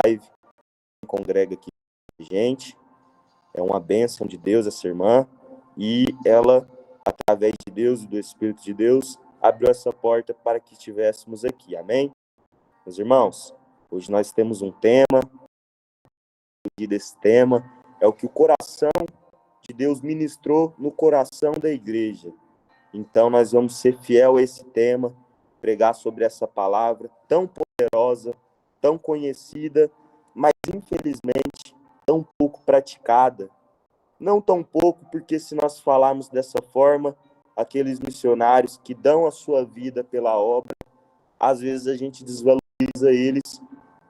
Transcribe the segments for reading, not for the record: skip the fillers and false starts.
live, congrega aqui com a gente. É uma bênção de Deus essa irmã, e ela, através de Deus e do Espírito de Deus, abriu essa porta para que estivéssemos aqui, amém? Meus irmãos, hoje nós temos um tema, e desse tema é o que o coração de Deus ministrou no coração da igreja. Então nós vamos ser fiel a esse tema, pregar sobre essa palavra tão poderosa, tão conhecida, mas infelizmente tão pouco praticada. Não tão pouco, porque se nós falarmos dessa forma, aqueles missionários que dão a sua vida pela obra, às vezes a gente desvaloriza eles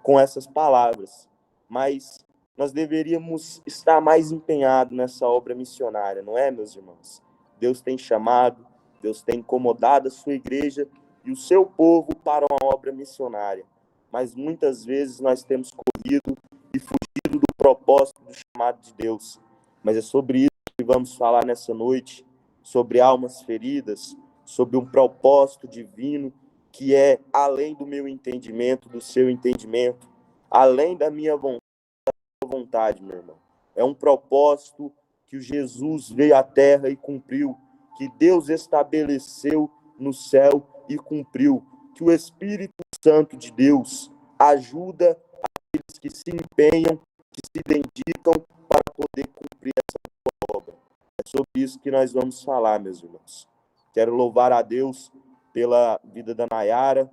com essas palavras. Mas nós deveríamos estar mais empenhados nessa obra missionária, não é, meus irmãos? Deus tem chamado, Deus tem incomodado a sua igreja e o seu povo para uma obra missionária. Mas muitas vezes nós temos corrido e fugido do propósito do chamado de Deus. Mas é sobre isso que vamos falar nessa noite, sobre almas feridas, sobre um propósito divino que é além do meu entendimento, do seu entendimento, além da minha vontade, meu irmão. É um propósito que o Jesus veio à terra e cumpriu, que Deus estabeleceu no céu e cumpriu, que o Espírito Santo de Deus ajuda aqueles que se empenham, que se dedicam para poder cumprir essa obra. É sobre isso que nós vamos falar, meus irmãos. Quero louvar a Deus pela vida da Nayara,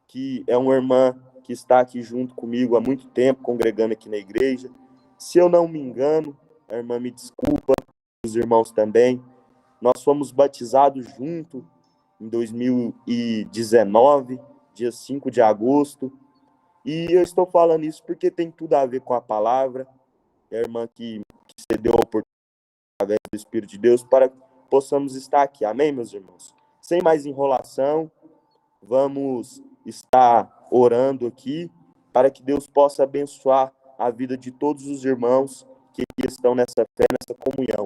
que é uma irmã que está aqui junto comigo há muito tempo, congregando aqui na igreja. Se eu não me engano, a irmã me desculpa, os irmãos também, nós fomos batizados junto em 2019, dia 5 de agosto, e eu estou falando isso porque tem tudo a ver com a palavra, é a irmã que cedeu a oportunidade através do Espírito de Deus para que possamos estar aqui, amém, meus irmãos? Sem mais enrolação, vamos estar orando aqui para que Deus possa abençoar a vida de todos os irmãos que estão nessa fé, nessa comunhão.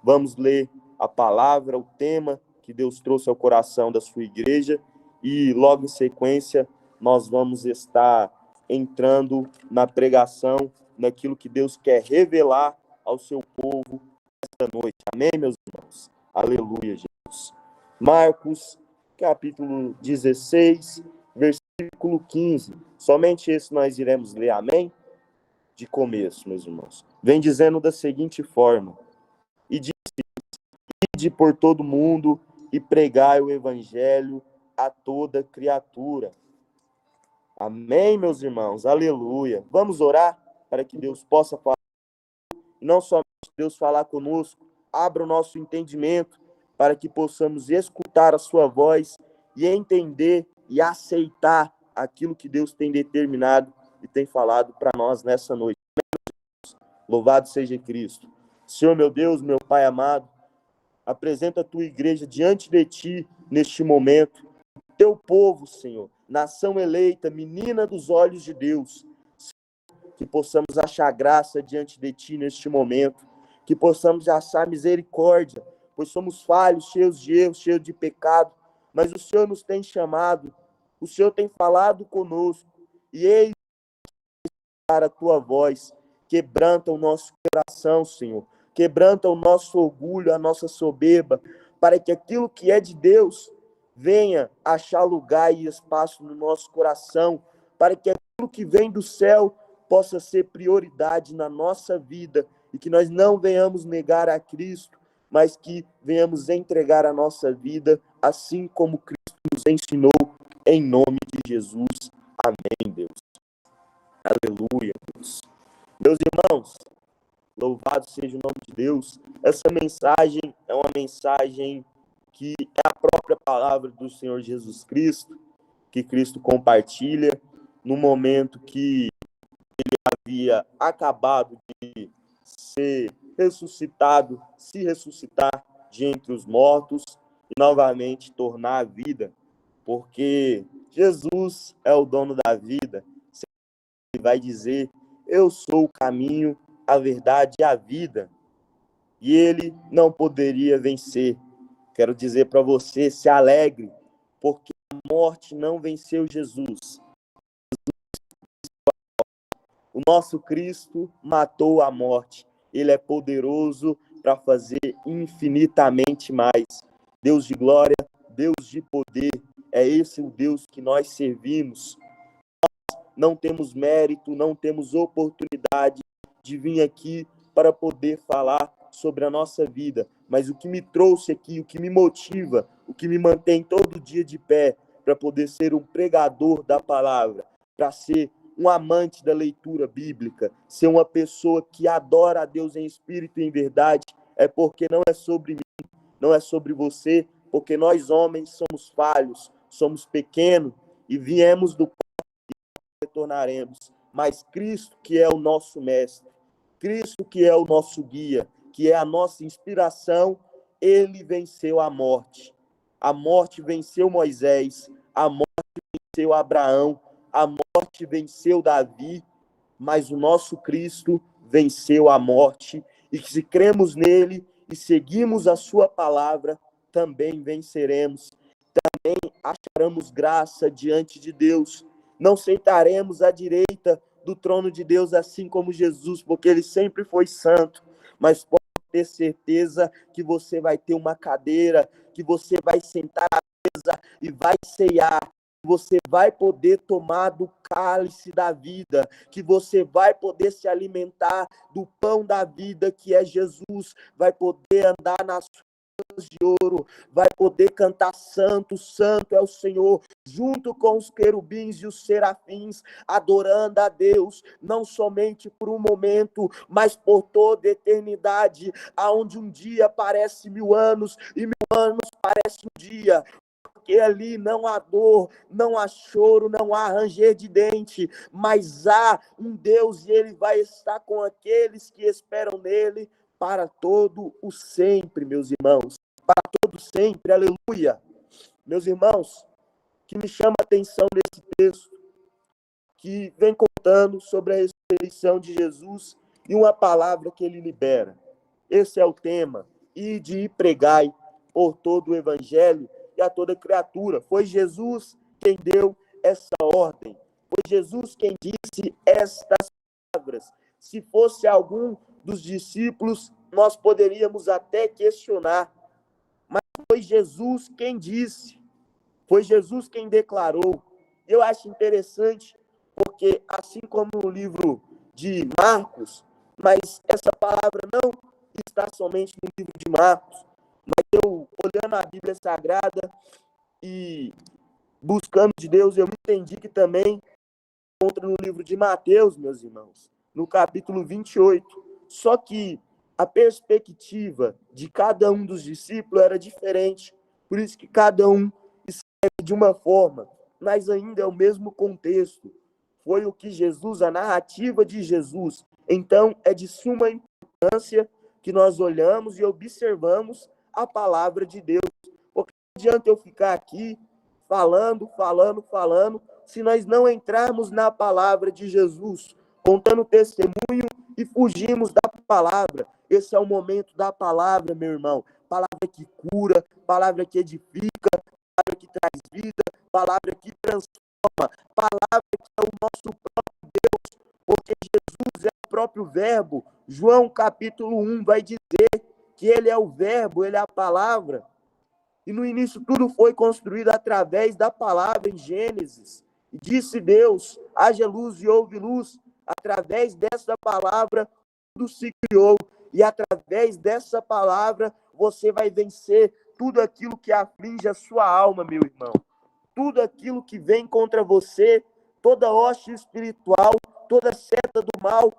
Vamos ler a palavra, o tema que Deus trouxe ao coração da sua igreja e logo em sequência nós vamos estar entrando na pregação, naquilo que Deus quer revelar ao seu povo esta noite. Amém, meus irmãos? Aleluia, Jesus. Marcos, capítulo 16, versículo 15. Somente esse nós iremos ler, amém? De começo, meus irmãos. Vem dizendo da seguinte forma: e disse: ide por todo mundo e pregai o evangelho a toda criatura. Amém, meus irmãos? Aleluia. Vamos orar para que Deus possa falar, e não somente Deus falar conosco, abra o nosso entendimento para que possamos escutar a sua voz e entender e aceitar aquilo que Deus tem determinado e tem falado para nós nessa noite. Louvado seja Cristo. Senhor, meu Deus, meu Pai amado, apresenta a tua igreja diante de ti neste momento. Teu povo, Senhor, nação eleita, menina dos olhos de Deus, que possamos achar graça diante de ti neste momento, que possamos achar misericórdia, pois somos falhos, cheios de erros, cheios de pecado, mas o Senhor nos tem chamado, o Senhor tem falado conosco, e eis para a tua voz, quebranta o nosso coração, Senhor, quebranta o nosso orgulho, a nossa soberba, para que aquilo que é de Deus venha achar lugar e espaço no nosso coração, para que aquilo que vem do céu possa ser prioridade na nossa vida, e que nós não venhamos negar a Cristo, mas que venhamos entregar a nossa vida, assim como Cristo nos ensinou, em nome de Jesus. Amém, Deus. Aleluia, Deus. Meus irmãos, louvado seja o nome de Deus. Essa mensagem é uma mensagem que é a própria palavra do Senhor Jesus Cristo, que Cristo compartilha no momento que ele havia acabado de ser ressuscitado, se ressuscitar de entre os mortos e novamente tornar a vida, porque Jesus é o dono da vida. Ele vai dizer: eu sou o caminho, a verdade e a vida. E ele não poderia vencer. Quero dizer para você, se alegre, porque a morte não venceu Jesus. O nosso Cristo matou a morte. Ele é poderoso para fazer infinitamente mais. Deus de glória, Deus de poder, é esse o Deus que nós servimos. Não temos mérito, não temos oportunidade de vir aqui para poder falar sobre a nossa vida, mas o que me trouxe aqui, o que me motiva, o que me mantém todo dia de pé, para poder ser um pregador da palavra, para ser um amante da leitura bíblica, ser uma pessoa que adora a Deus em espírito e em verdade, é porque não é sobre mim, não é sobre você, porque nós homens somos falhos, somos pequenos e viemos do retornaremos. Mas Cristo, que é o nosso mestre, Cristo, que é o nosso guia, que é a nossa inspiração, ele venceu a morte. A morte venceu Moisés, a morte venceu Abraão, a morte venceu Davi, mas o nosso Cristo venceu a morte. E que se cremos nele e seguimos a sua palavra, também venceremos. Também acharemos graça diante de Deus. Não sentaremos à direita do trono de Deus, assim como Jesus, porque ele sempre foi santo, mas pode ter certeza que você vai ter uma cadeira, que você vai sentar à mesa e vai ceiar, que você vai poder tomar do cálice da vida, que você vai poder se alimentar do pão da vida, que é Jesus, vai poder andar nas de ouro, vai poder cantar santo, santo é o Senhor, junto com os querubins e os serafins, adorando a Deus, não somente por um momento, mas por toda a eternidade, aonde um dia parece 1000 anos, e 1000 anos parece um dia, porque ali não há dor, não há choro, não há ranger de dente, mas há um Deus e ele vai estar com aqueles que esperam nele, para todo o sempre, meus irmãos, para todo sempre, aleluia. Meus irmãos, que me chama a atenção nesse texto, que vem contando sobre a ressurreição de Jesus e uma palavra que ele libera. Esse é o tema, ide e pregai por todo o evangelho e a toda criatura. Foi Jesus quem deu essa ordem, foi Jesus quem disse estas palavras. Se fosse algum dos discípulos, nós poderíamos até questionar, mas foi Jesus quem disse, foi Jesus quem declarou. Eu acho interessante, porque assim como no livro de Marcos, mas essa palavra não está somente no livro de Marcos, mas eu, olhando a Bíblia Sagrada e buscando de Deus, eu entendi que também encontra no livro de Mateus, meus irmãos, no capítulo 28. Só que a perspectiva de cada um dos discípulos era diferente. Por isso que cada um escreve de uma forma, mas ainda é o mesmo contexto. Foi o que Jesus, a narrativa de Jesus. Então, é de suma importância que nós olhamos e observamos a palavra de Deus. Porque não adianta eu ficar aqui falando, se nós não entrarmos na palavra de Jesus, contando testemunho e fugimos da palavra. Esse é o momento da palavra, meu irmão. Palavra que cura, palavra que edifica, palavra que traz vida, palavra que transforma, palavra que é o nosso próprio Deus, porque Jesus é o próprio verbo. João capítulo 1 vai dizer que ele é o verbo, ele é a palavra. E no início tudo foi construído através da palavra em Gênesis. E disse Deus, haja luz e houve luz. Através dessa palavra tudo se criou. E através dessa palavra você vai vencer tudo aquilo que aflige a sua alma, meu irmão. Tudo aquilo que vem contra você, toda hoste espiritual, toda seta do mal,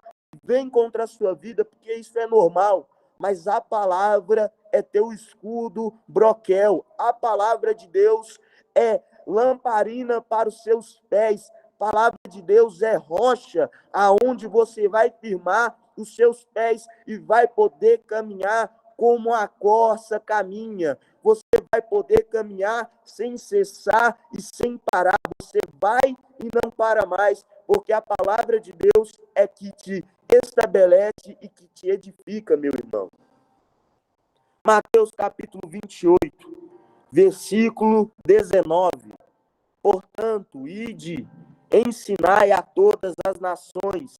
vem contra a sua vida, porque isso é normal. Mas a palavra é teu escudo, broquel. A palavra de Deus é lamparina para os seus pés. A palavra de Deus é rocha, aonde você vai firmar os seus pés e vai poder caminhar como a corça caminha. Você vai poder caminhar sem cessar e sem parar. Você vai e não para mais, porque a palavra de Deus é que te estabelece e que te edifica, meu irmão. Mateus capítulo 28, versículo 19. Portanto, ide, ensinai a todas as nações,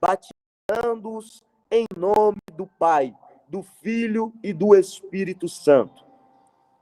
batizando-os em nome do Pai, do Filho e do Espírito Santo.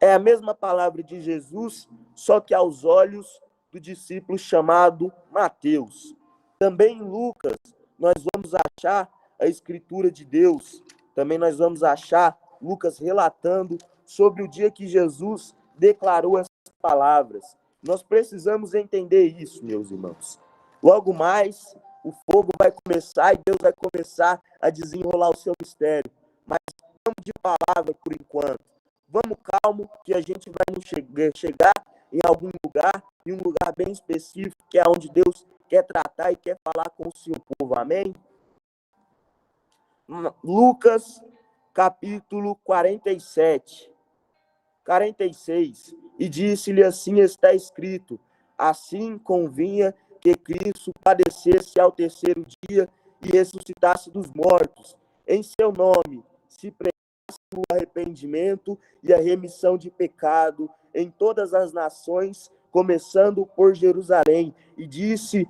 É a mesma palavra de Jesus, só que aos olhos do discípulo chamado Mateus. Também em Lucas, nós vamos achar a Escritura de Deus. Também nós vamos achar Lucas relatando sobre o dia que Jesus declarou essas palavras. Nós precisamos entender isso, meus irmãos. Logo mais, o fogo vai começar e Deus vai começar a desenrolar o seu mistério. Mas vamos de palavra por enquanto. Vamos calmo, que a gente vai chegar em algum lugar, em um lugar bem específico, que é onde Deus quer tratar e quer falar com o seu povo. Amém? Lucas, capítulo 47. 46, e disse-lhe assim está escrito, assim convinha que Cristo padecesse ao terceiro dia e ressuscitasse dos mortos. Em seu nome se pregasse o arrependimento e a remissão de pecado em todas as nações, começando por Jerusalém. E disse,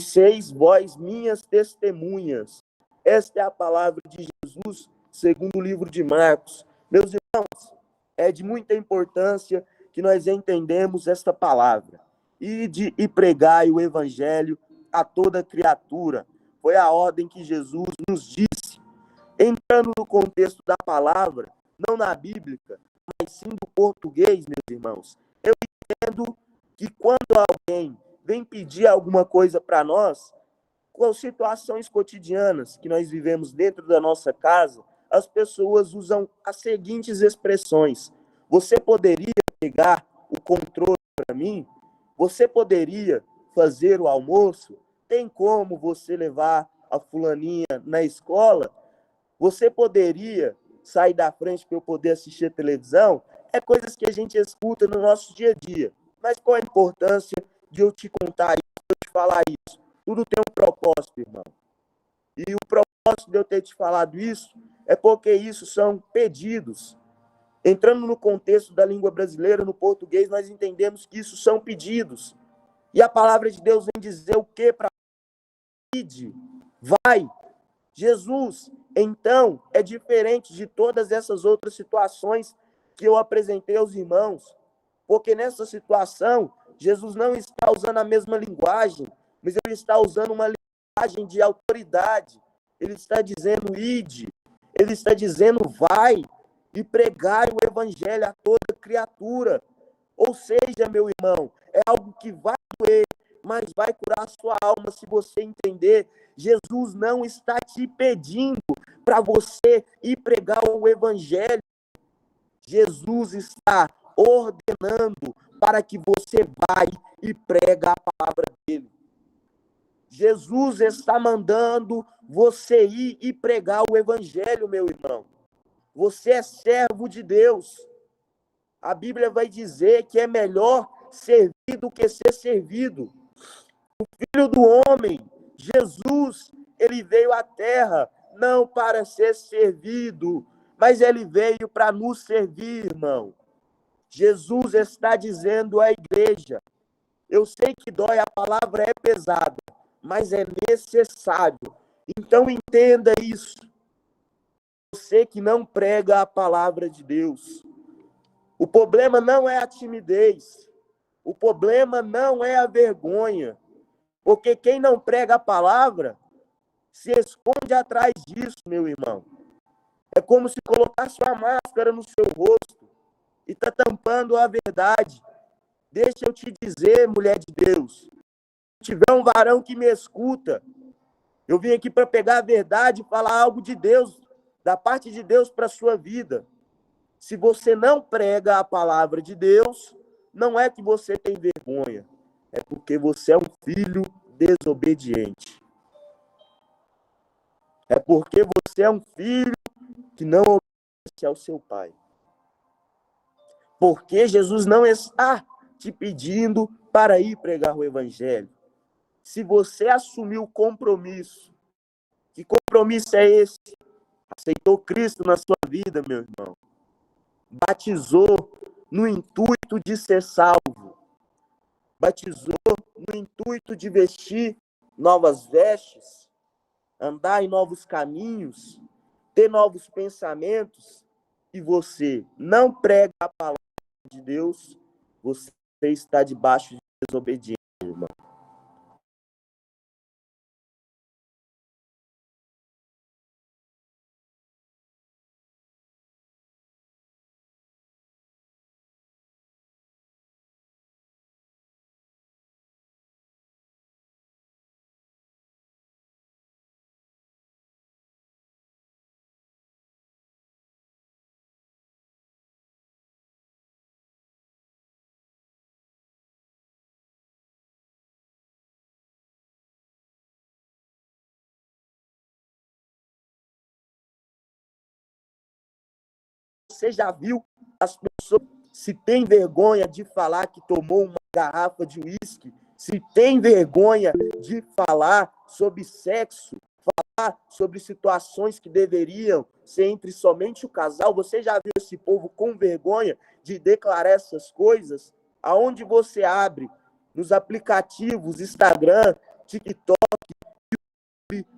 sois vós minhas testemunhas. Esta é a palavra de Jesus, segundo o livro de Marcos. Meus irmãos, é de muita importância que nós entendemos esta palavra. Ide e pregai o evangelho a toda criatura. Foi a ordem que Jesus nos disse. Entrando no contexto da palavra, não na bíblica, mas sim do português, meus irmãos, eu entendo que quando alguém vem pedir alguma coisa para nós, com situações cotidianas que nós vivemos dentro da nossa casa, as pessoas usam as seguintes expressões. Você poderia pegar o controle para mim? Você poderia fazer o almoço? Tem como você levar a fulaninha na escola? Você poderia sair da frente para eu poder assistir a televisão? É coisas que a gente escuta no nosso dia a dia. Mas qual a importância de eu te contar isso, de eu te falar isso? Tudo tem um propósito, irmão. E o propósito de eu ter te falado isso é porque isso são pedidos. Entrando no contexto da língua brasileira, no português, nós entendemos que isso são pedidos. E a palavra de Deus vem dizer o que para pedir? Vai. Jesus, então, é diferente de todas essas outras situações que eu apresentei aos irmãos. Porque nessa situação, Jesus não está usando a mesma linguagem, mas ele está usando uma linguagem de autoridade. Ele está dizendo, ide. Ele está dizendo, vai e pregai o evangelho a toda criatura. Ou seja, meu irmão, é algo que vai doer, mas vai curar a sua alma se você entender. Jesus não está te pedindo para você ir pregar o evangelho. Jesus está ordenando para que você vai e prega a palavra dele. Jesus está mandando você ir e pregar o evangelho, meu irmão. Você é servo de Deus. A Bíblia vai dizer que é melhor servir do que ser servido. O Filho do Homem, Jesus, ele veio à terra não para ser servido, mas ele veio para nos servir, irmão. Jesus está dizendo à igreja, eu sei que dói, a palavra é pesada, mas é necessário. Então entenda isso. Você que não prega a palavra de Deus. O problema não é a timidez. O problema não é a vergonha. Porque quem não prega a palavra se esconde atrás disso, meu irmão. É como se colocasse uma máscara no seu rosto e está tampando a verdade. Deixa eu te dizer, mulher de Deus, se tiver um varão que me escuta, eu vim aqui para pegar a verdade e falar algo de Deus, da parte de Deus para a sua vida. Se você não prega a palavra de Deus, não é que você tem vergonha, é porque você é um filho desobediente. É porque você é um filho que não obedece ao seu pai. Porque Jesus não está te pedindo para ir pregar o evangelho. Se você assumir o compromisso, que compromisso é esse? Aceitou Cristo na sua vida, meu irmão. Batizou no intuito de ser salvo. Batizou no intuito de vestir novas vestes. andar em novos caminhos, ter novos pensamentos, e você não prega a palavra de Deus, você está debaixo de desobediência, irmão. Você já viu as pessoas, se tem vergonha de falar que tomou uma garrafa de uísque, se tem vergonha de falar sobre sexo, falar sobre situações que deveriam ser entre somente o casal? Você já viu esse povo com vergonha de declarar essas coisas? Aonde você abre, nos aplicativos, Instagram, TikTok,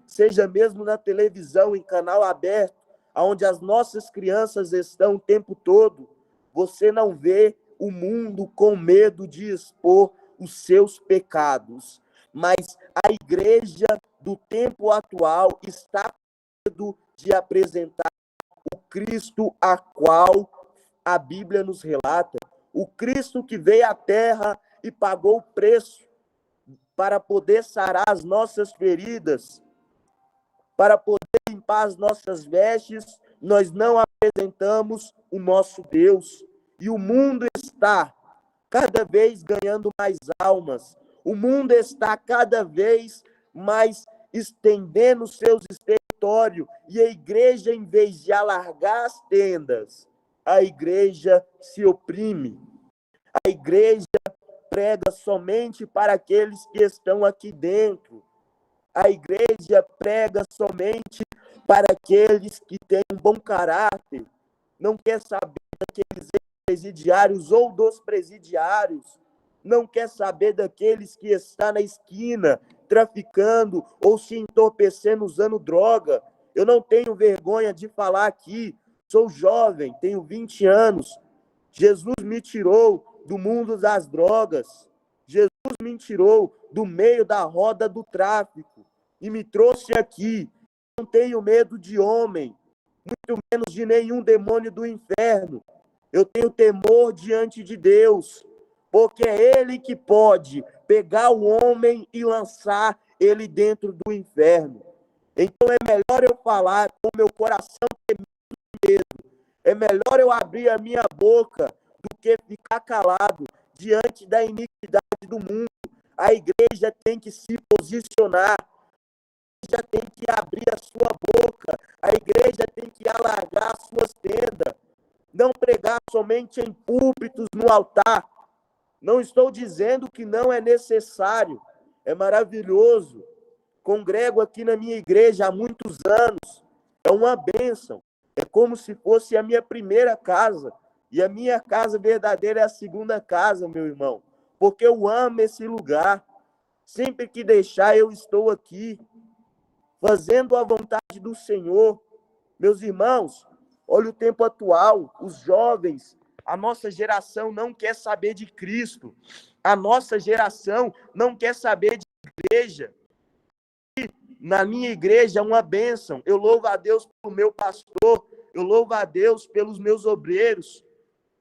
seja mesmo na televisão, em canal aberto, onde as nossas crianças estão o tempo todo, você não vê o mundo com medo de expor os seus pecados. Mas a igreja do tempo atual está com medo de apresentar o Cristo a qual a Bíblia nos relata, o Cristo que veio à terra e pagou o preço para poder sarar as nossas feridas, para poder limpar as nossas vestes. Nós não apresentamos o nosso Deus. E o mundo está cada vez ganhando mais almas. O mundo está cada vez mais estendendo seus territórios. E a igreja, em vez de alargar as tendas, a igreja se oprime. A igreja prega somente para aqueles que estão aqui dentro. A igreja prega somente para aqueles que têm um bom caráter. Não quer saber daqueles presidiários ou dos presidiários. Não quer saber daqueles que estão na esquina traficando ou se entorpecendo usando droga. Eu não tenho vergonha de falar aqui. Sou jovem, tenho 20 anos. Jesus me tirou do mundo das drogas. Jesus me tirou do meio da roda do tráfico e me trouxe aqui. Não tenho medo de homem, muito menos de nenhum demônio do inferno. Eu tenho temor diante de Deus, porque é Ele que pode pegar o homem e lançar ele dentro do inferno. Então é melhor eu falar com o meu coração ter medo. É melhor eu abrir a minha boca do que ficar calado diante da iniquidade do mundo. A igreja tem que se posicionar. A igreja tem que abrir a sua boca. A igreja tem que alargar as suas tendas. Não pregar somente em púlpitos, no altar. Não estou dizendo que não é necessário. É maravilhoso. Congrego aqui na minha igreja há muitos anos. É uma bênção. É como se fosse a minha primeira casa. E a minha casa verdadeira é a segunda casa, meu irmão. Porque eu amo esse lugar. Sempre que deixar, eu estou aqui, fazendo a vontade do Senhor. Meus irmãos, olha o tempo atual. Os jovens, a nossa geração não quer saber de Cristo. A nossa geração não quer saber de igreja. Na minha igreja é uma bênção. Eu louvo a Deus pelo meu pastor. Eu louvo a Deus pelos meus obreiros.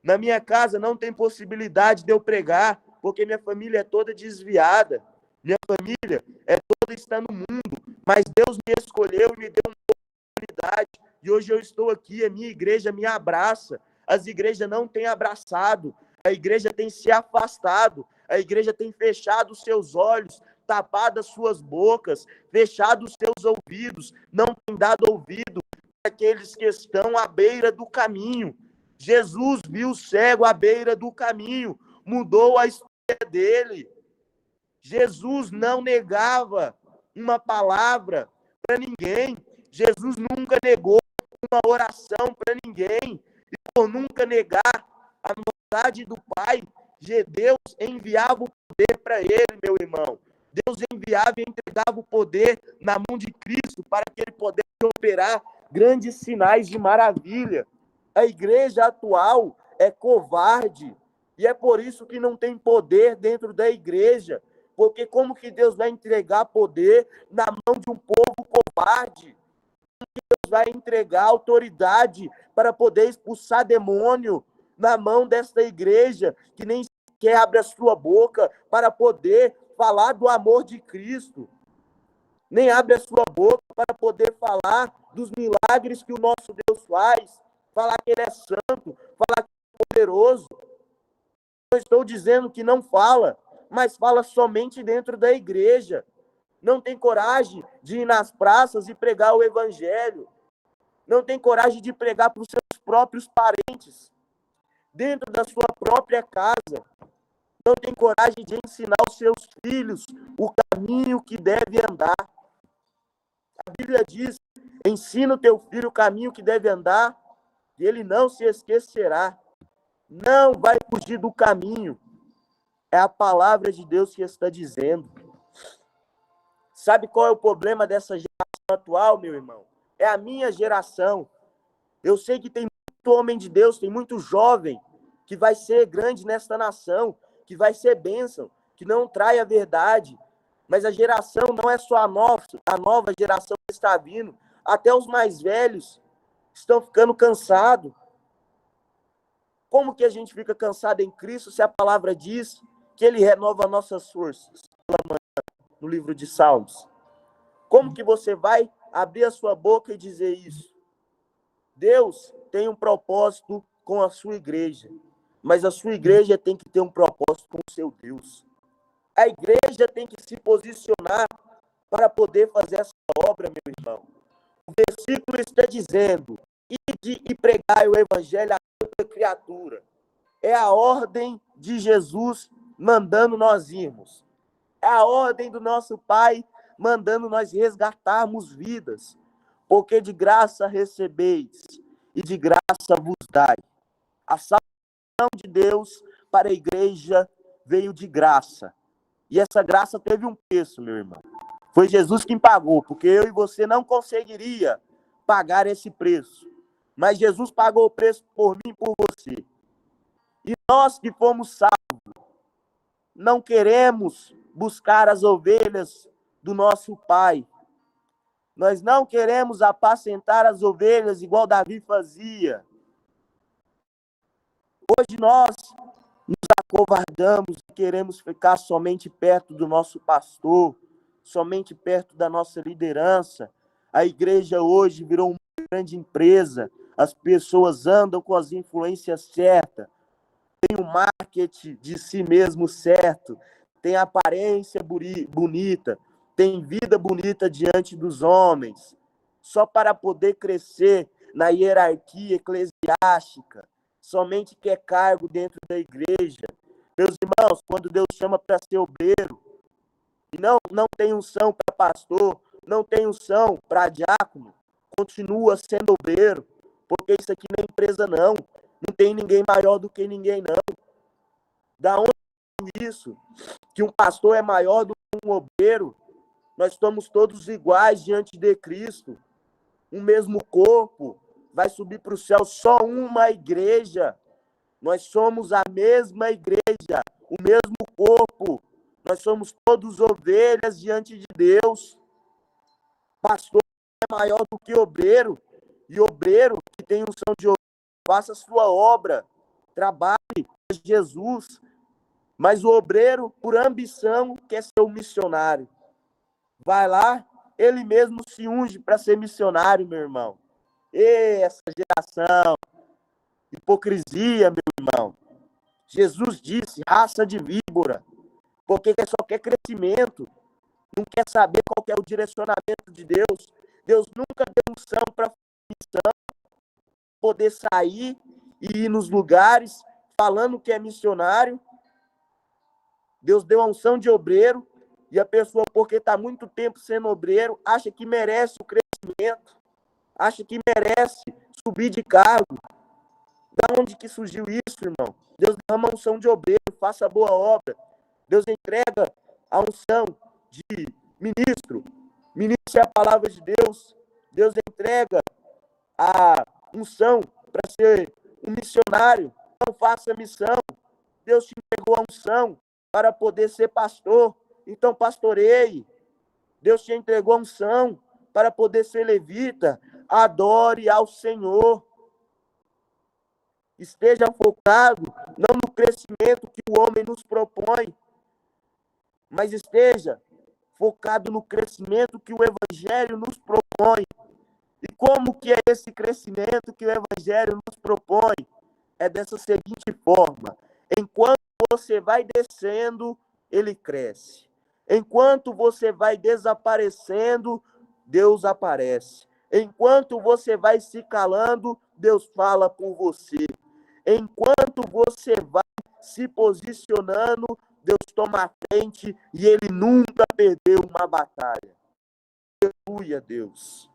Na minha casa não tem possibilidade de eu pregar, porque minha família é toda desviada. Minha família é toda está no mundo. Mas Deus me escolheu e me deu uma oportunidade. E hoje eu estou aqui, a minha igreja me abraça. As igrejas não têm abraçado. A igreja tem se afastado. A igreja tem fechado os seus olhos, tapado as suas bocas, fechado os seus ouvidos, não tem dado ouvido para aqueles que estão à beira do caminho. Jesus viu o cego à beira do caminho, mudou a história dele. Jesus não negava uma palavra para ninguém. Jesus nunca negou uma oração para ninguém. E por nunca negar a vontade do Pai, Deus enviava o poder para ele, meu irmão. Deus enviava e entregava o poder na mão de Cristo para que ele pudesse operar grandes sinais de maravilha. A igreja atual é covarde e é por isso que não tem poder dentro da igreja, porque como que Deus vai entregar poder na mão de um povo covarde? Deus vai entregar autoridade para poder expulsar demônio na mão desta igreja que nem sequer abre a sua boca para poder falar do amor de Cristo, nem abre a sua boca para poder falar dos milagres que o nosso Deus faz, falar que ele é santo, falar que ele é poderoso. Não estou dizendo que não fala, mas fala somente dentro da igreja. Não tem coragem de ir nas praças e pregar o evangelho. Não tem coragem de pregar para os seus próprios parentes, dentro da sua própria casa. Não tem coragem de ensinar os seus filhos o caminho que deve andar. A Bíblia diz: ensina o teu filho o caminho que deve andar, e ele não se esquecerá. Não vai fugir do caminho. É a palavra de Deus que está dizendo. Sabe qual é o problema dessa geração atual, meu irmão? É a minha geração. Eu sei que tem muito homem de Deus, tem muito jovem que vai ser grande nesta nação, que vai ser bênção, que não trai a verdade. Mas a geração não é só a nova geração que está vindo. Até os mais velhos estão ficando cansados. Como que a gente fica cansado em Cristo se a palavra diz que ele renova nossas forças? No livro de Salmos. Como que você vai abrir a sua boca e dizer isso? Deus tem um propósito com a sua igreja, mas a sua igreja tem que ter um propósito com o seu Deus. A igreja tem que se posicionar para poder fazer essa obra, meu irmão. O versículo está dizendo: ide e pregai o evangelho a toda criatura. É a ordem de Jesus mandando nós irmos. É a ordem do nosso Pai mandando nós resgatarmos vidas. Porque de graça recebeis e de graça vos dai. A salvação de Deus para a igreja veio de graça. E essa graça teve um preço, meu irmão. Foi Jesus quem pagou, porque eu e você não conseguiria pagar esse preço. Mas Jesus pagou o preço por mim e por você. E nós que fomos salvos, não queremos buscar as ovelhas do nosso Pai. Nós não queremos apacentar as ovelhas igual Davi fazia. Hoje nós nos acovardamos e queremos ficar somente perto do nosso pastor, somente perto da nossa liderança. A igreja hoje virou uma grande empresa. As pessoas andam com as influências certas. Tem o marketing de si mesmo certo. Tem aparência bonita. Tem vida bonita diante dos homens. Só para poder crescer na hierarquia eclesiástica. Somente quer cargo dentro da igreja. Meus irmãos, quando Deus chama para ser obreiro, e não tem unção para pastor, não tem unção para diácono, continua sendo obreiro, porque isso aqui não é empresa não. Não tem ninguém maior do que ninguém não. Da onde isso? Que um pastor é maior do que um obreiro? Nós estamos todos iguais diante de Cristo. Um mesmo corpo. Vai subir para o céu só uma igreja. Nós somos a mesma igreja, o mesmo corpo. Nós somos todos ovelhas diante de Deus. Pastor é maior do que obreiro. E obreiro que tem unção de obreiro, faça a sua obra. Trabalhe para Jesus. Mas o obreiro, por ambição, quer ser um missionário. Vai lá, ele mesmo se unge para ser missionário, meu irmão. E essa geração, hipocrisia, meu irmão. Jesus disse, raça de víbora, porque só quer crescimento, não quer saber qual que é o direcionamento de Deus. Deus nunca deu unção para missão, poder sair e ir nos lugares falando que é missionário. Deus deu a unção de obreiro e a pessoa, porque está muito tempo sendo obreiro, acha que merece o crescimento, acha que merece subir de cargo. Da onde que surgiu isso, irmão? Deus derrama a unção de obreiro, faça a boa obra. Deus entrega a unção de ministro. Ministro é a palavra de Deus. Deus entrega a unção para ser um missionário. Não faça missão. Deus te entregou a unção para poder ser pastor. Então pastoreie. Deus te entregou a unção para poder ser levita. Adore ao Senhor. Esteja focado não no crescimento que o homem nos propõe, mas esteja focado no crescimento que o Evangelho nos propõe. E como que é esse crescimento que o Evangelho nos propõe? É dessa seguinte forma: enquanto você vai descendo, ele cresce. Enquanto você vai desaparecendo, Deus aparece. Enquanto você vai se calando, Deus fala por você. Enquanto você vai se posicionando, Deus toma a frente e ele nunca perdeu uma batalha. Aleluia, Deus.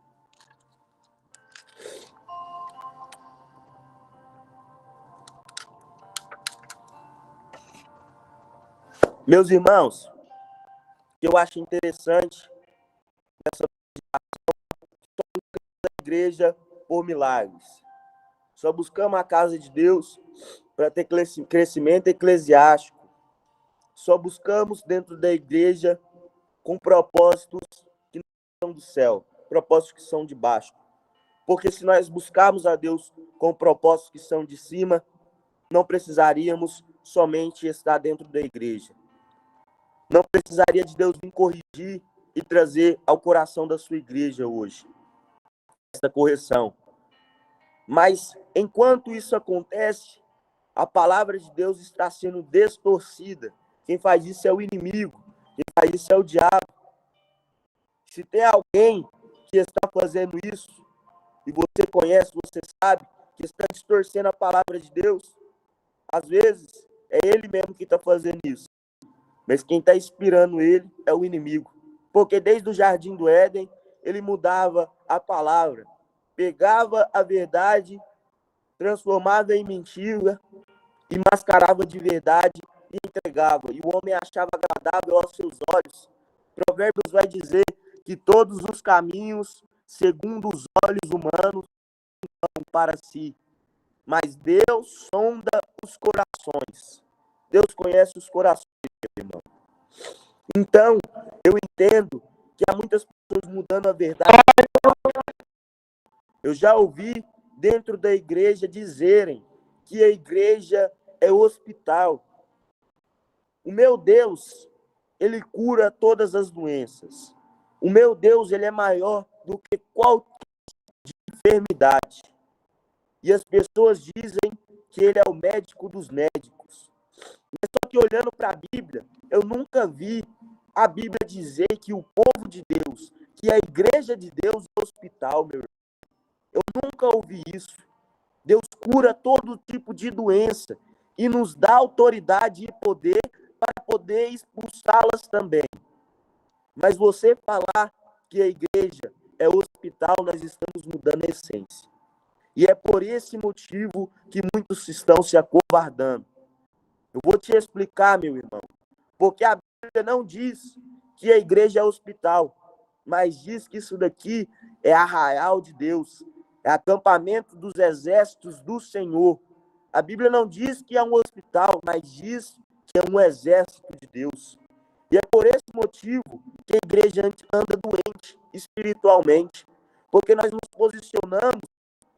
Meus irmãos, eu acho interessante essa igreja por milagres. Só buscamos a casa de Deus para ter crescimento eclesiástico. Só buscamos dentro da igreja com propósitos que não são do céu, propósitos que são de baixo. Porque se nós buscarmos a Deus com propósitos que são de cima, não precisaríamos somente estar dentro da igreja. Não precisaria de Deus vir corrigir e trazer ao coração da sua igreja hoje esta correção. Mas, enquanto isso acontece, a palavra de Deus está sendo distorcida. Quem faz isso é o inimigo. Quem faz isso é o diabo. Se tem alguém que está fazendo isso, e você conhece, você sabe, que está distorcendo a palavra de Deus, às vezes é ele mesmo que está fazendo isso. Mas quem está inspirando ele é o inimigo. Porque desde o jardim do Éden, ele mudava a palavra. Pegava a verdade, transformava em mentira e mascarava de verdade e entregava. E o homem achava agradável aos seus olhos. Provérbios vai dizer que todos os caminhos, segundo os olhos humanos, são para si. Mas Deus sonda os corações. Deus conhece os corações, meu irmão. Então, eu entendo que há muitas pessoas mudando a verdade. Eu já ouvi dentro da igreja dizerem que a igreja é hospital. O meu Deus, ele cura todas as doenças. O meu Deus, ele é maior do que qualquer enfermidade. E as pessoas dizem que ele é o médico dos médicos. Mas só que olhando para a Bíblia, eu nunca vi a Bíblia dizer que o povo de Deus, que a igreja de Deus é hospital, meu irmão. Eu nunca ouvi isso. Deus cura todo tipo de doença e nos dá autoridade e poder para poder expulsá-las também. Mas você falar que a igreja é hospital, nós estamos mudando a essência. E é por esse motivo que muitos estão se acovardando. Eu vou te explicar, meu irmão. Porque a Bíblia não diz que a igreja é hospital, mas diz que isso daqui é arraial de Deus, é acampamento dos exércitos do Senhor. A Bíblia não diz que é um hospital, mas diz que é um exército de Deus. E é por esse motivo que a igreja anda doente espiritualmente, porque nós nos posicionamos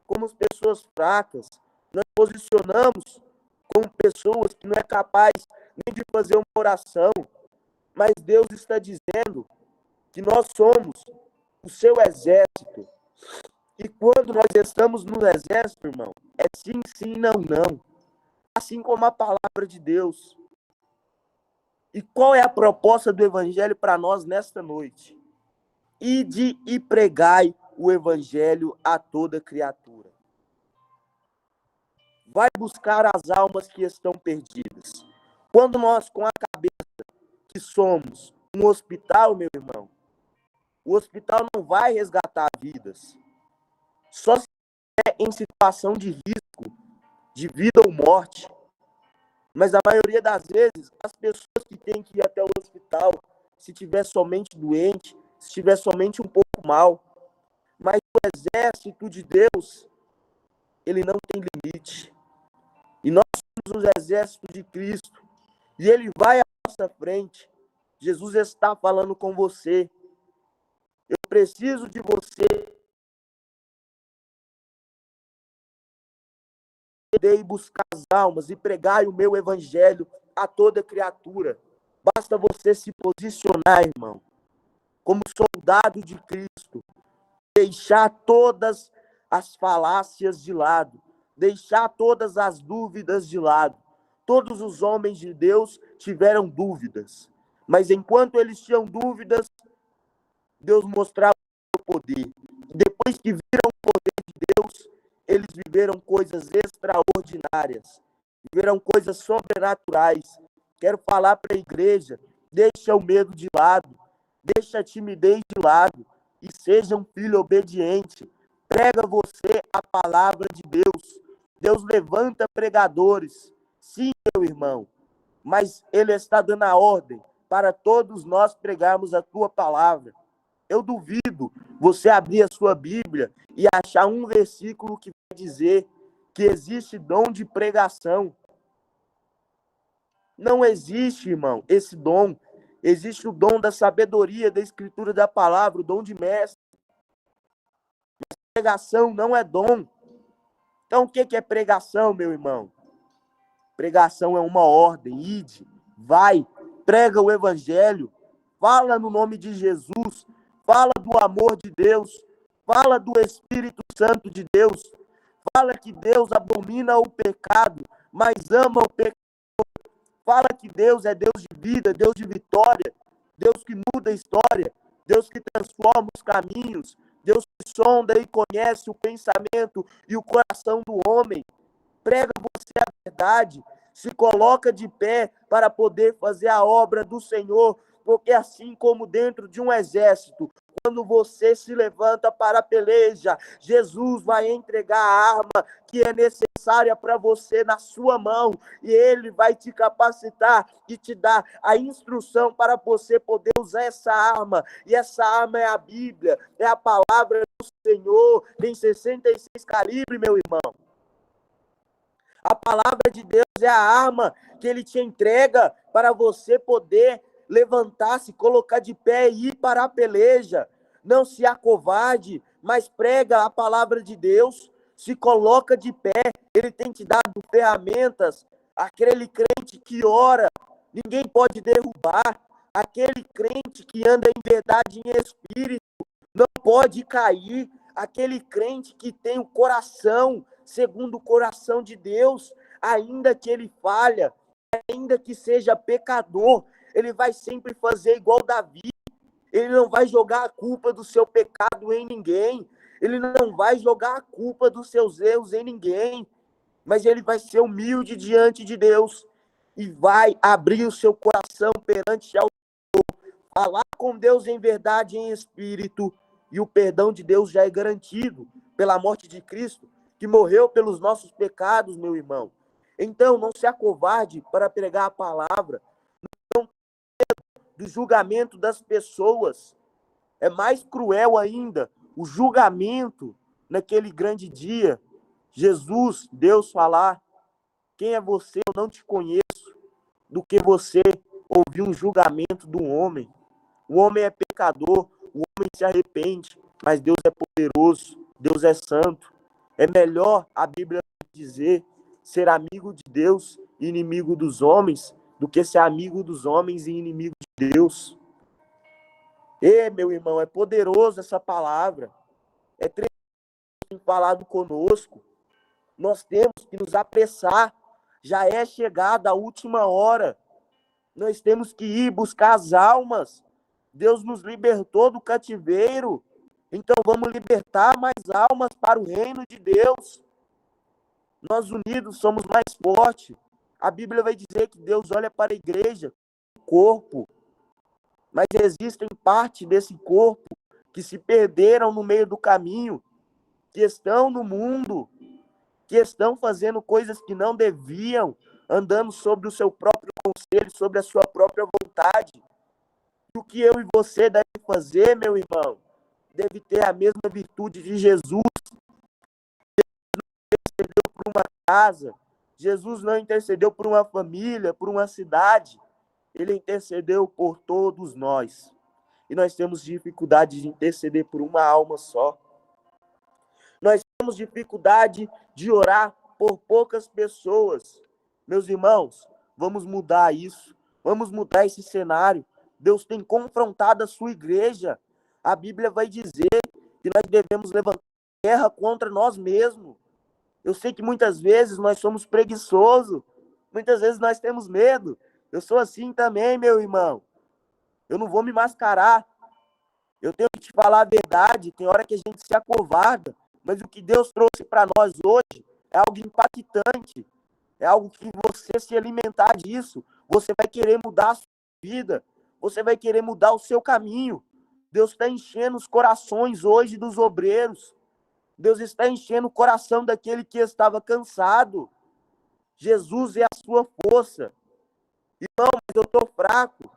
como pessoas fracas, nós posicionamos como pessoas que não é capaz nem de fazer uma oração, mas Deus está dizendo que nós somos o seu exército. E quando nós estamos no exército, irmão, é sim, sim, não, não. Assim como a palavra de Deus. E qual é a proposta do evangelho para nós nesta noite? Ide e pregai o evangelho a toda criatura. Vai buscar as almas que estão perdidas. Quando nós, com a cabeça que somos um hospital, meu irmão, o hospital não vai resgatar vidas. Só se é em situação de risco, de vida ou morte. Mas a maioria das vezes, as pessoas que têm que ir até o hospital se estiver somente doente, se estiver somente um pouco mal. Mas o exército de Deus, ele não tem limite. E nós somos o exército de Cristo. E ele vai à nossa frente. Jesus está falando com você. Eu preciso de você. E buscar as almas e pregar o meu evangelho a toda criatura. Basta você se posicionar, irmão, como soldado de Cristo. Deixar todas as falácias de lado. Deixar todas as dúvidas de lado. Todos os homens de Deus tiveram dúvidas. Mas enquanto eles tinham dúvidas, Deus mostrava o seu poder. Depois que viram o poder de Deus, eles viveram coisas extraordinárias. Viveram coisas sobrenaturais. Quero falar para a igreja, deixa o medo de lado. Deixa a timidez de lado. E seja um filho obediente. Prega você a palavra de Deus. Deus levanta pregadores. Sim, meu irmão. Mas Ele está dando a ordem para todos nós pregarmos a tua palavra. Eu duvido você abrir a sua Bíblia e achar um versículo que vai dizer que existe dom de pregação. Não existe, irmão, esse dom. Existe o dom da sabedoria, da escritura da palavra, o dom de mestre. Mas pregação não é dom. Então, o que é pregação, meu irmão? Pregação é uma ordem. Ide, vai, prega o evangelho, fala no nome de Jesus, fala do amor de Deus, fala do Espírito Santo de Deus, fala que Deus abomina o pecado, mas ama o pecado. Fala que Deus é Deus de vida, Deus de vitória, Deus que muda a história, Deus que transforma os caminhos, Deus que sonda e conhece o pensamento e o coração do homem. Prega você a verdade, se coloca de pé para poder fazer a obra do Senhor, porque assim como dentro de um exército, quando você se levanta para a peleja, Jesus vai entregar a arma que é necessária para você na sua mão, e Ele vai te capacitar e te dar a instrução para você poder usar essa arma, e essa arma é a Bíblia, é a palavra do Senhor, tem 66 calibre, meu irmão. A palavra de Deus é a arma que Ele te entrega para você poder levantar, se colocar de pé e ir para a peleja. Não se acovarde, mas prega a palavra de Deus, se coloca de pé. Ele tem te dado ferramentas. Aquele crente que ora, ninguém pode derrubar. Aquele crente que anda em verdade e em espírito, não pode cair. Aquele crente que tem o coração segundo o coração de Deus, ainda que ele falha, ainda que seja pecador, ele vai sempre fazer igual Davi. Ele não vai jogar a culpa do seu pecado em ninguém. Ele não vai jogar a culpa dos seus erros em ninguém. Mas ele vai ser humilde diante de Deus e vai abrir o seu coração perante ao Senhor, falar com Deus em verdade e em espírito, e o perdão de Deus já é garantido pela morte de Cristo, que morreu pelos nossos pecados, meu irmão. Então, não se acovarde para pregar a palavra. Não tenha medo do julgamento das pessoas. É mais cruel ainda o julgamento naquele grande dia. Jesus, Deus falar, quem é você? Eu não te conheço, do que você ouvir um julgamento do homem. O homem é pecador, o homem se arrepende, mas Deus é poderoso, Deus é santo. É melhor, a Bíblia dizer, ser amigo de Deus e inimigo dos homens, do que ser amigo dos homens e inimigo de Deus. Meu irmão, é poderoso essa palavra. É tremendo falado conosco. Nós temos que nos apressar. Já é chegada a última hora. Nós temos que ir buscar as almas. Deus nos libertou do cativeiro. Então vamos libertar mais almas para o reino de Deus. Nós unidos somos mais fortes. A Bíblia vai dizer que Deus olha para a igreja, o corpo. Mas existem parte desse corpo que se perderam no meio do caminho, que estão no mundo, que estão fazendo coisas que não deviam, andando sobre o seu próprio conselho, sobre a sua própria vontade. E o que eu e você deve fazer, meu irmão, deve ter a mesma virtude de Jesus. Intercedeu por uma casa, Jesus não intercedeu por uma família, por uma cidade, ele intercedeu por todos nós. E nós temos dificuldade de interceder por uma alma só. Nós temos dificuldade de orar por poucas pessoas. Meus irmãos, vamos mudar isso. Vamos mudar esse cenário. Deus tem confrontado a sua igreja. A Bíblia vai dizer que nós devemos levantar guerra contra nós mesmos. Eu sei que muitas vezes nós somos preguiçosos. Muitas vezes nós temos medo. Eu sou assim também, meu irmão. Eu não vou me mascarar. Eu tenho que te falar a verdade. Tem hora que a gente se acovarda. Mas o que Deus trouxe para nós hoje é algo impactante. É algo que você se alimentar disso, você vai querer mudar a sua vida. Você vai querer mudar o seu caminho. Deus está enchendo os corações hoje dos obreiros. Deus está enchendo o coração daquele que estava cansado. Jesus é a sua força. Irmão, mas eu estou fraco.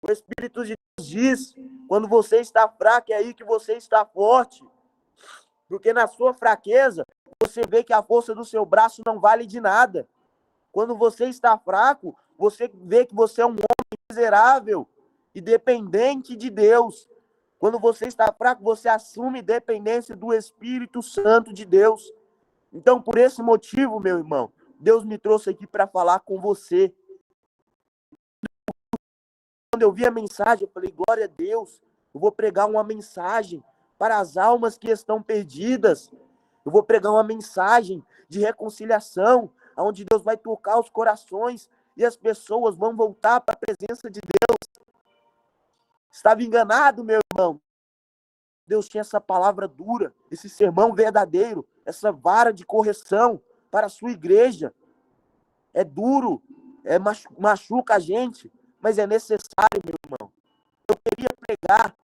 O Espírito de Deus diz, quando você está fraco, é aí que você está forte. Porque na sua fraqueza, você vê que a força do seu braço não vale de nada. Quando você está fraco, você vê que você é um homem miserável e dependente de Deus. Quando você está fraco, você assume dependência do Espírito Santo de Deus. Então, por esse motivo, meu irmão, Deus me trouxe aqui para falar com você. Quando eu vi a mensagem, eu falei, glória a Deus, eu vou pregar uma mensagem para as almas que estão perdidas. Eu vou pregar uma mensagem de reconciliação, onde Deus vai tocar os corações e as pessoas vão voltar para a presença de Deus. Estava enganado, meu irmão. Deus tinha essa palavra dura, esse sermão verdadeiro, essa vara de correção para a sua igreja. É duro, machuca a gente, mas é necessário, meu irmão. Eu queria pregar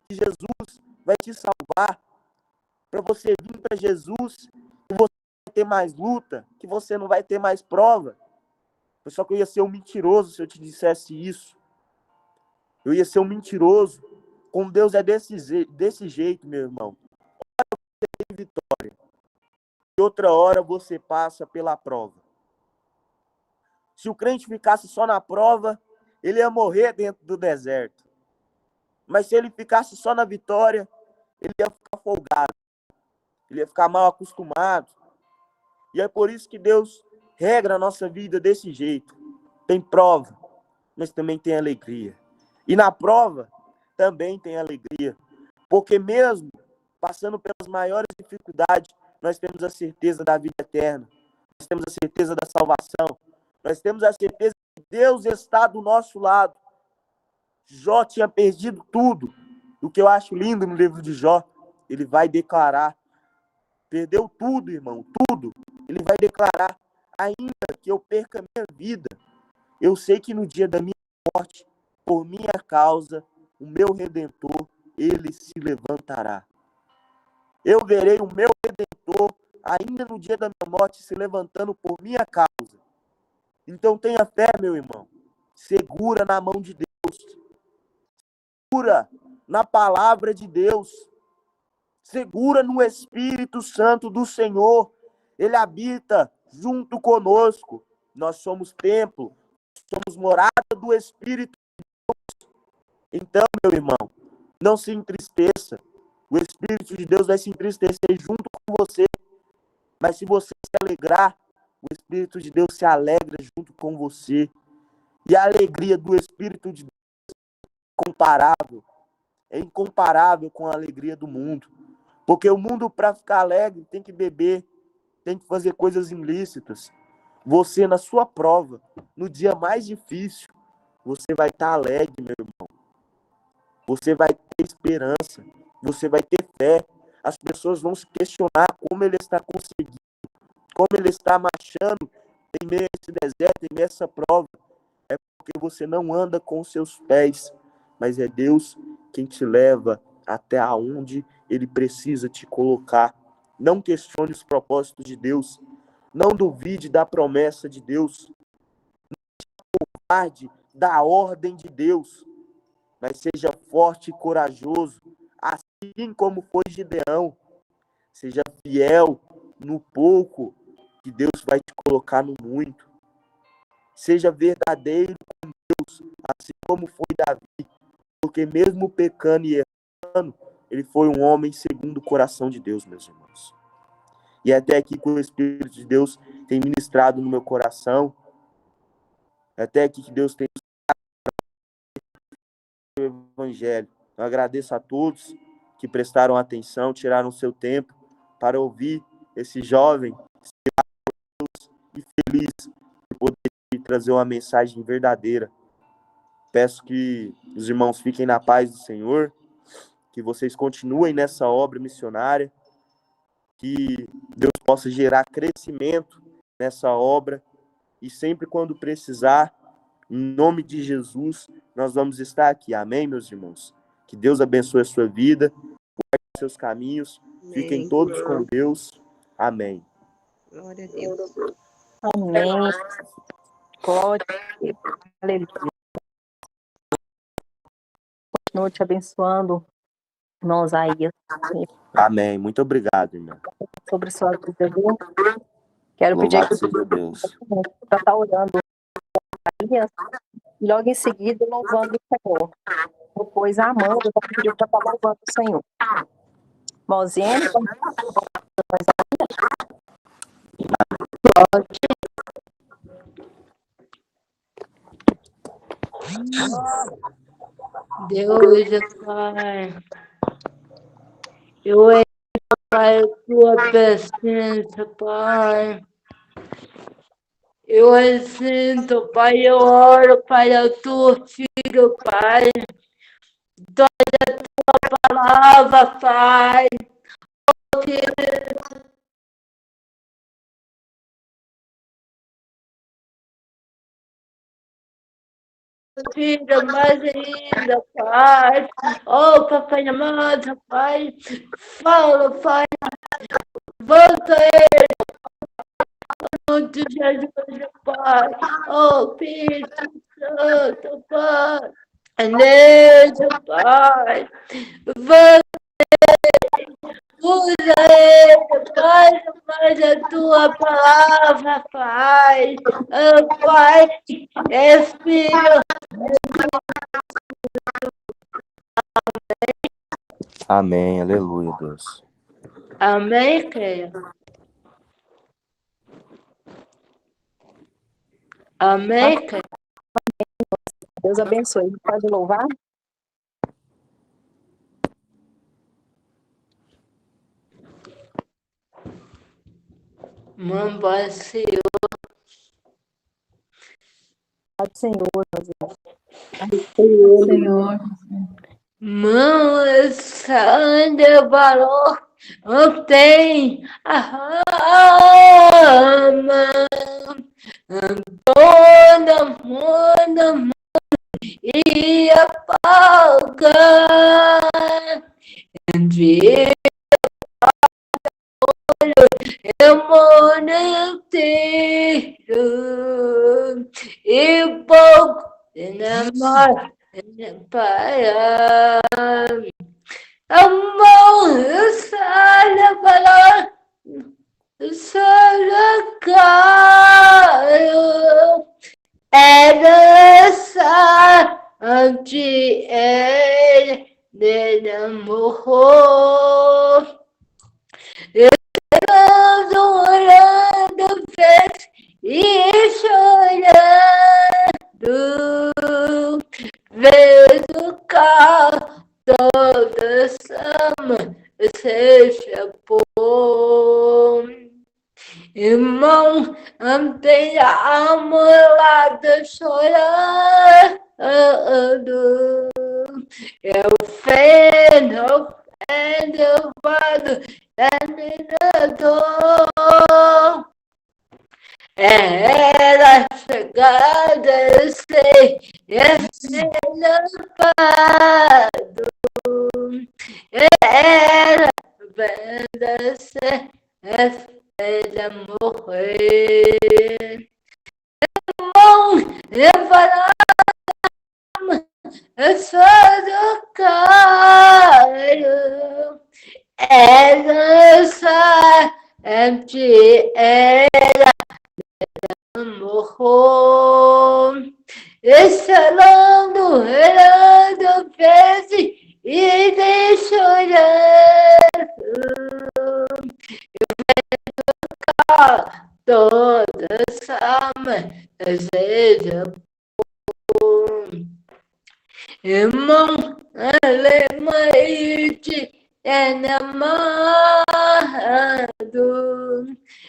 que Jesus vai te salvar, para você vir para Jesus, que você vai ter mais luta, que você não vai ter mais prova. Só que eu ia ser um mentiroso se eu te dissesse isso. Eu ia ser um mentiroso. Com Deus é desse jeito, meu irmão. Uma hora você tem vitória. E outra hora você passa pela prova. Se o crente ficasse só na prova, ele ia morrer dentro do deserto. Mas se ele ficasse só na vitória, ele ia ficar folgado. Ele ia ficar mal acostumado. E é por isso que Deus regra a nossa vida desse jeito. Tem prova, mas também tem alegria. E na prova, também tem alegria. Porque mesmo passando pelas maiores dificuldades, nós temos a certeza da vida eterna. Nós temos a certeza da salvação. Nós temos a certeza que Deus está do nosso lado. Jó tinha perdido tudo. O que eu acho lindo no livro de Jó, ele vai declarar. Perdeu tudo, irmão, tudo. Ele vai declarar, ainda que eu perca a minha vida, eu sei que no dia da minha morte, por minha causa, o meu Redentor, ele se levantará. Eu verei o meu Redentor, ainda no dia da minha morte, se levantando por minha causa. Então tenha fé, meu irmão. Segura na mão de Deus. Segura na palavra de Deus. Segura no Espírito Santo do Senhor. Ele habita junto conosco. Nós somos templo, somos morada do Espírito de Deus. Então, meu irmão, não se entristeça. O Espírito de Deus vai se entristecer junto com você. Mas se você se alegrar, o Espírito de Deus se alegra junto com você. E a alegria do Espírito de Deus é incomparável. É incomparável com a alegria do mundo. Porque o mundo, para ficar alegre, tem que beber, tem que fazer coisas ilícitas. Você, na sua prova, no dia mais difícil, você vai estar alegre, meu irmão. Você vai ter esperança. Você vai ter fé. As pessoas vão se questionar como ele está conseguindo, como ele está marchando em meio a esse deserto, em meio a essa prova. É porque você não anda com os seus pés, mas é Deus quem te leva até aonde ele precisa te colocar. Não questione os propósitos de Deus. Não duvide da promessa de Deus. Não se acovarde da ordem de Deus. mas seja forte e corajoso, assim como foi Gideão. Seja fiel no pouco, que Deus vai te colocar no muito. Seja verdadeiro com Deus, assim como foi Davi, porque mesmo pecando e errando, ele foi um homem segundo o coração de Deus, meus irmãos. E até aqui que o Espírito de Deus tem ministrado no meu coração, até aqui que Deus tem o Evangelho. Eu agradeço a todos que prestaram atenção, tiraram seu tempo para ouvir esse jovem e feliz por poder trazer uma mensagem verdadeira. Peço que os irmãos fiquem na paz do Senhor, que vocês continuem nessa obra missionária, que Deus possa gerar crescimento nessa obra, e sempre quando precisar, em nome de Jesus, nós vamos estar aqui. Amém, meus irmãos? Que Deus abençoe a sua vida, guarde os seus caminhos, fiquem todos com Deus. Amém. Glória a Deus. Amém. Glória a Deus. Aleluia. Continua te abençoando, irmão Isaías. Amém. Muito obrigado, irmão. Sobre sua vida, viu? Quero pedir Louvado aqui seja Deus. para estar orando e logo em seguida louvando o Senhor. Depois a Amanda vai pedir para estar louvando o Senhor. Mozinha, Deus, Pai, eu entro, Pai, a tua presença, Pai. Eu sinto, Pai, eu oro, Pai, a tua filho, Pai. Toda a tua palavra, Pai. Filha, mais ainda, Pai. Oh, Papai amado, Pai. Fala, Pai. Volta ele. De Jesus, Pai. Oh, Espírito Santo, Pai. Nele, Pai. Usa ele, faz a tua palavra, Pai. Oh, Pai, é filho. Amém. Aleluia, Deus. Amém, creia. Amém, creia. Deus abençoe. Pode louvar? Mãe, Pai, Senhor. Pode, Senhor. Senhor. Mãe, Sandra, valor. Ontem, toda mundo ia pagar entre o mundo inteiro e pouco na morte para amor sai para caro era ante ele morreu. Orando fez e chorando, vez o carro toda sama seja bom. Irmão, ante a mulata chorando, eu feno, vado, era chegada, eu sei, era venda ser, filha morrer. Irmão, eu falava eu sou do caro. Ela sempre era amor. Estalando, relando, pese e me chorando. Toda essa deseja irmão, alemãite, enamorado.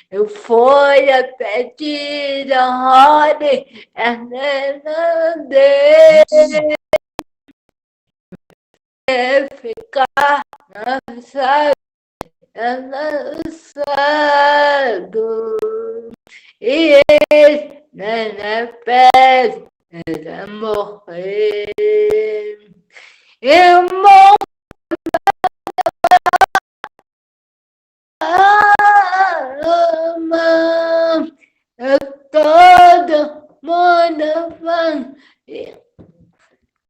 Eu fui a pedir a ordem, ficar lançado. E ele, pede para morrer. Irmão, ama, todo mundo vai